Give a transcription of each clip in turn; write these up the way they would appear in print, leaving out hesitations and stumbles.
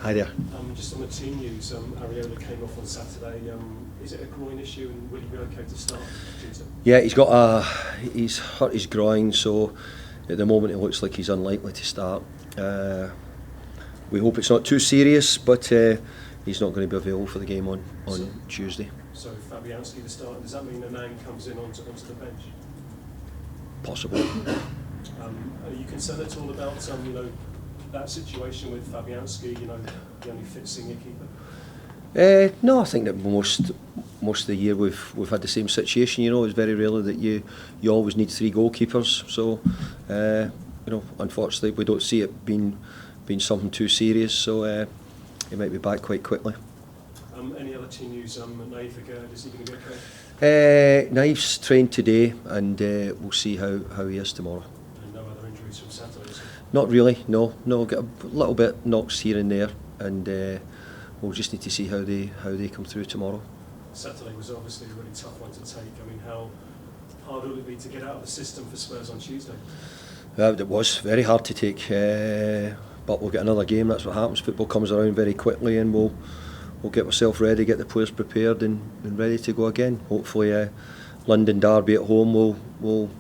Hi there. Just on the team news, Areola came off on Saturday. Is it a groin issue, and will he be okay to start Tuesday? Yeah, he's hurt his groin, so at the moment it looks like he's unlikely to start. We hope it's not too serious, but he's not going to be available for the game on Tuesday. So Fabianski the start, does that mean Anang comes in onto the bench? Possible. Are you concerned at all about that situation with Fabianski? The only fit senior keeper. No, I think that most of the year we've had the same situation. It's very rarely that you always need 3 goalkeepers. So unfortunately we don't see it being something too serious. So he might be back quite quickly. Any other team news? Naif again, is he going to be okay? Naif's trained today, and we'll see how he is tomorrow. And no other injuries from Saturday? Not really, no. Get a little bit knocks here and there, and we'll just need to see how they come through tomorrow. Saturday was obviously a really tough one to take. I mean, how hard will it be to get out of the system for Spurs on Tuesday? It was very hard to take, but we'll get another game. That's what happens. Football comes around very quickly, and we'll get ourselves ready, get the players prepared and ready to go again. Hopefully London derby at home will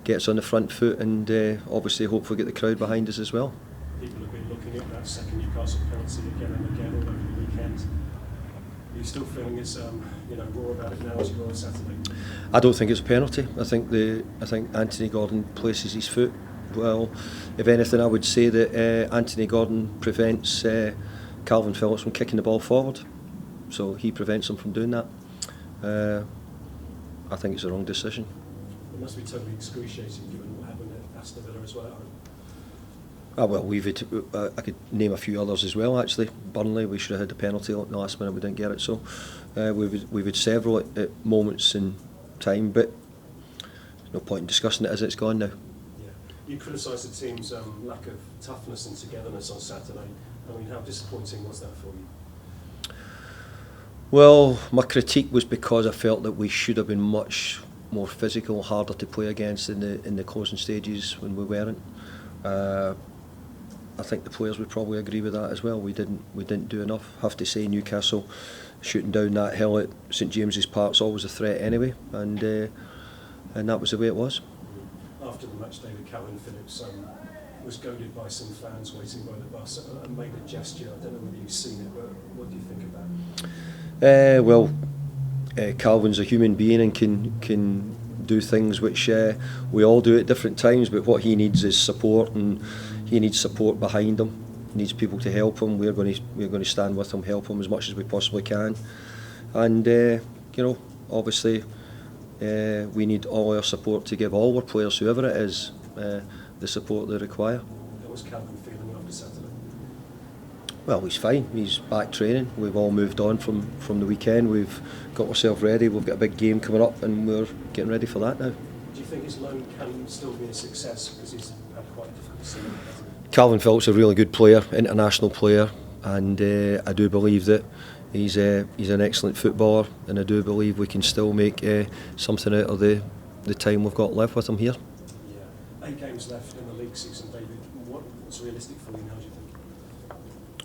get us on the front foot, and obviously hopefully get the crowd behind us as well. People have been looking at that second Newcastle penalty again and again all over the weekend. Are you still feeling as raw about it now as you were on Saturday? I don't think it's a penalty. I think Anthony Gordon places his foot well. If anything, I would say that Anthony Gordon prevents KALVIN Phillips from kicking the ball forward, so he prevents him from doing that. I think it's the wrong decision. It must be totally excruciating given what happened at Aston Villa as well. I could name a few others as well. Actually, Burnley, we should have had the penalty at the last minute, we didn't get it. So we've had several at moments in time, but there's no point in discussing it as it's gone now. Yeah. You criticised the team's lack of toughness and togetherness on Saturday. I mean, how disappointing was that for you? Well, my critique was because I felt that we should have been much more physical, harder to play against in the closing stages when we weren't. I think the players would probably agree with that as well. We didn't do enough. I have to say, Newcastle shooting down that hill at St James's Park's always a threat anyway, and that was the way it was. After the match, Calvin Phillips was goaded by some fans waiting by the bus and made a gesture. I don't know whether you've seen it, but what do you think of that? Calvin's a human being and can do things which we all do at different times, but what he needs is support, and he needs support behind him. He needs people to help him. We're going to stand with him, help him as much as we possibly can, and obviously we need all our support to give all our players, whoever it is, the support they require. How was Calvin feeling after Saturday? Well, he's fine. He's back training. We've all moved on from the weekend. We've got ourselves ready. We've got a big game coming up, and we're getting ready for that now. Do you think his loan can still be a success because he's had quite a difficult season? Calvin Phillips is a really good player, international player, and I do believe that he's an excellent footballer, and I do believe we can still make something out of the time we've got left with him here. Yeah. 8 games left in the league season, David. What's realistic for you now, do you think?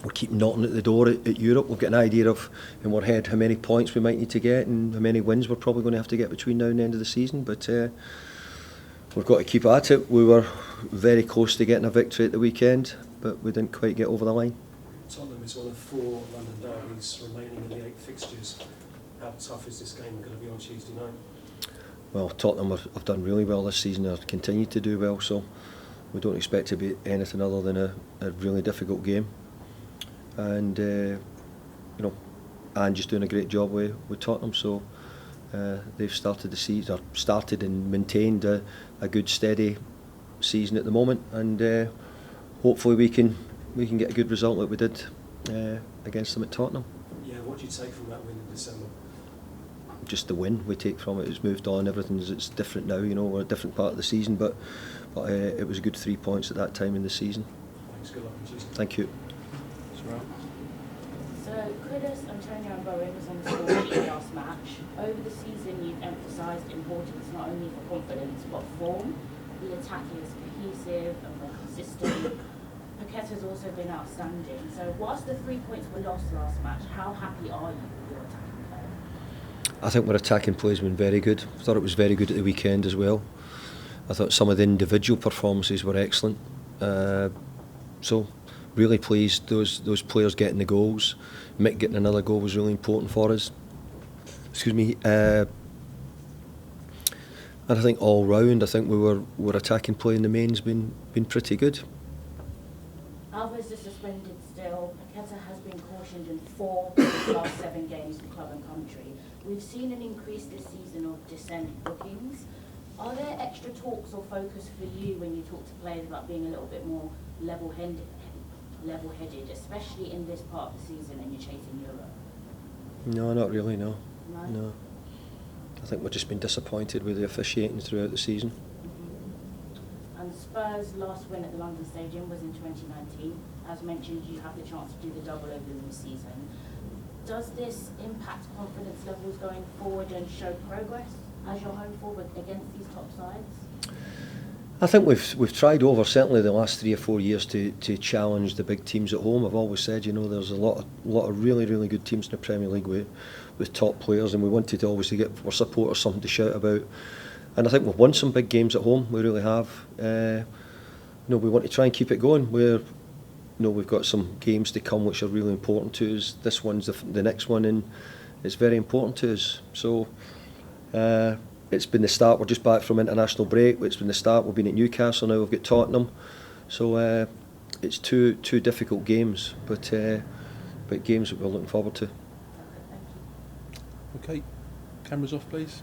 We'll keep knocking at the door at Europe. We've got an idea of in our head how many points we might need to get and how many wins we're probably going to have to get between now and the end of the season, but we've got to keep at it. We were very close to getting a victory at the weekend, but we didn't quite get over the line. Tottenham is one of 4 London derbies remaining in the 8 fixtures. How tough is this game going to be on Tuesday night? Well, Tottenham have done really well this season. They'll continue to do well, so we don't expect to be anything other than a really difficult game. And Ange's doing a great job with Tottenham, so they've started the season, or started and maintained a good steady season at the moment, and hopefully we can get a good result like we did against them at Tottenham. Yeah, what do you take from that win in December? Just the win we take from it. It's moved on. It's different now. We're a different part of the season, but it was a good 3 points at that time in the season. Thanks. Good luck on Tuesday. Thank you. So Kudus, Antonio and Bowen was on the score sheet last match. Over the season you've emphasised importance not only for confidence but form. The attack is cohesive and more consistent. Paqueta's also been outstanding. So whilst the 3 points were lost last match, how happy are you with your attacking play? I think our attacking play has been very good. I thought it was very good at the weekend as well. I thought some of the individual performances were excellent. So really pleased those players getting the goals. Mick getting another goal was really important for us. Excuse me. And I think all round, I think we're attacking play in the main's been pretty good. Alvarez is suspended still. Paqueta has been cautioned in 4 of the last 7 games for club and country. We've seen an increase this season of dissent bookings. Are there extra talks or focus for you when you talk to players about being a little bit more level-headed, especially in this part of the season and you're chasing Europe? No, not really, no. No? I think we've just been disappointed with the officiating throughout the season. And Spurs' last win at the London Stadium was in 2019. As mentioned, you have the chance to do the double over the new season. Does this impact confidence levels going forward and show progress as you're home forward against these top sides? I think we've tried over certainly the last 3 or 4 years to challenge the big teams at home. I've always said, you know, there's a lot of really good teams in the Premier League with top players, and we wanted to always to get our supporters something to shout about. And I think we've won some big games at home. We really have. You know, we want to try and keep it going. We've got some games to come which are really important to us. This one's the next one, and it's very important to us. So. It's been the start. We're just back from international break. It's been the start. We've been at Newcastle now. We've got Tottenham. So it's two difficult games, but games that we're looking forward to. Okay, cameras off, please.